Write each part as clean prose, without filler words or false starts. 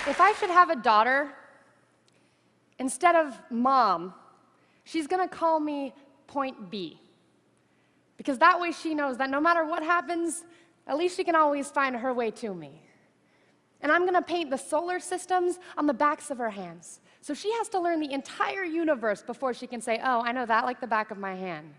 If I should have a daughter, instead of Mom, she's going to call me Point B. Because that way she knows that no matter what happens, at least she can always find her way to me. And I'm going to paint the solar systems on the backs of her hands. So she has to learn the entire universe before she can say, oh, I know that like the back of my hand.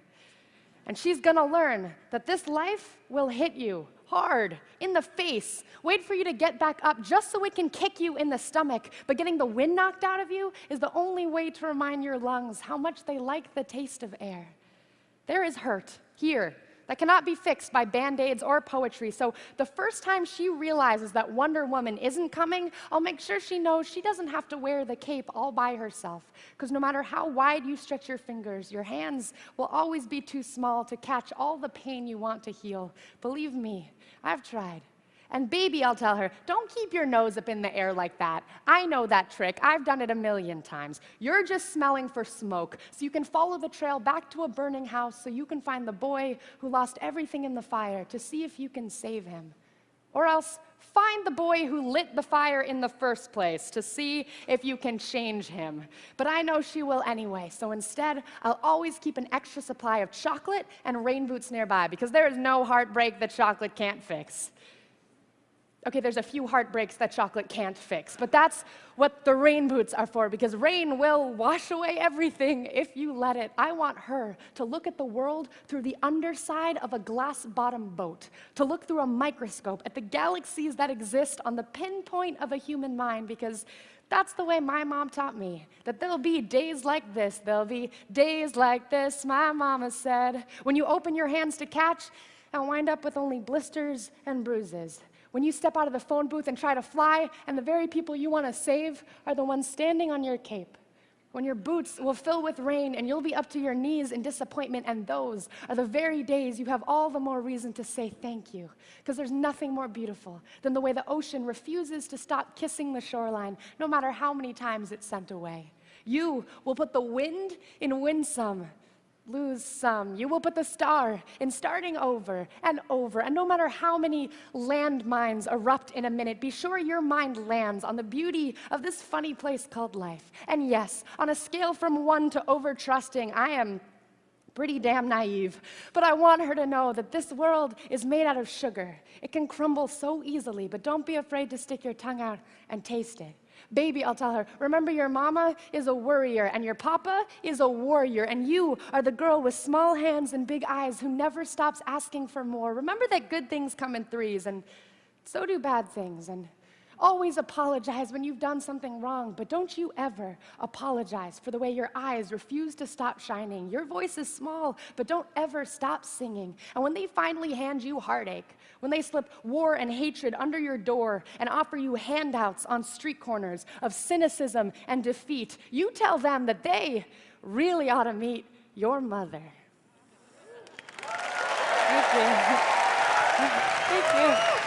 And she's going to learn that this life will hit you hard, in the face, wait for you to get back up just so it can kick you in the stomach. But getting the wind knocked out of you is the only way to remind your lungs how much they like the taste of air. There is hurt here that cannot be fixed by Band-Aids or poetry. So the first time she realizes that Wonder Woman isn't coming, I'll make sure she knows she doesn't have to wear the cape all by herself. Because no matter how wide you stretch your fingers, your hands will always be too small to catch all the pain you want to heal. Believe me, I've tried. And baby, I'll tell her, don't keep your nose up in the air like that. I know that trick. I've done it a million times. You're just smelling for smoke, so you can follow the trail back to a burning house so you can find the boy who lost everything in the fire to see if you can save him. Or else, find the boy who lit the fire in the first place to see if you can change him. But I know she will anyway, so instead, I'll always keep an extra supply of chocolate and rain boots nearby, because there is no heartbreak that chocolate can't fix. Okay, there's a few heartbreaks that chocolate can't fix, but that's what the rain boots are for, because rain will wash away everything if you let it. I want her to look at the world through the underside of a glass-bottom boat, to look through a microscope at the galaxies that exist on the pinpoint of a human mind, because that's the way my mom taught me, that there'll be days like this, there'll be days like this, my mama said, when you open your hands to catch and wind up with only blisters and bruises. When you step out of the phone booth and try to fly, and the very people you want to save are the ones standing on your cape. When your boots will fill with rain and you'll be up to your knees in disappointment, and those are the very days you have all the more reason to say thank you. Because there's nothing more beautiful than the way the ocean refuses to stop kissing the shoreline, no matter how many times it's sent away. You will put the wind in win some, lose some. You will put the star in starting over, and no matter how many landmines erupt in a minute, be sure your mind lands on the beauty of this funny place called life. And yes, on a scale from 1 to over-trusting, I am pretty damn naive, but I want her to know that this world is made out of sugar. It can crumble so easily, but don't be afraid to stick your tongue out and taste it. Baby, I'll tell her, remember your mama is a worrier and your papa is a warrior, and you are the girl with small hands and big eyes who never stops asking for more. Remember that good things come in threes, and so do bad things, and always apologize when you've done something wrong, but don't you ever apologize for the way your eyes refuse to stop shining. Your voice is small, but don't ever stop singing. And when they finally hand you heartache, when they slip war and hatred under your door and offer you handouts on street corners of cynicism and defeat, you tell them that they really ought to meet your mother. Thank you. Thank you.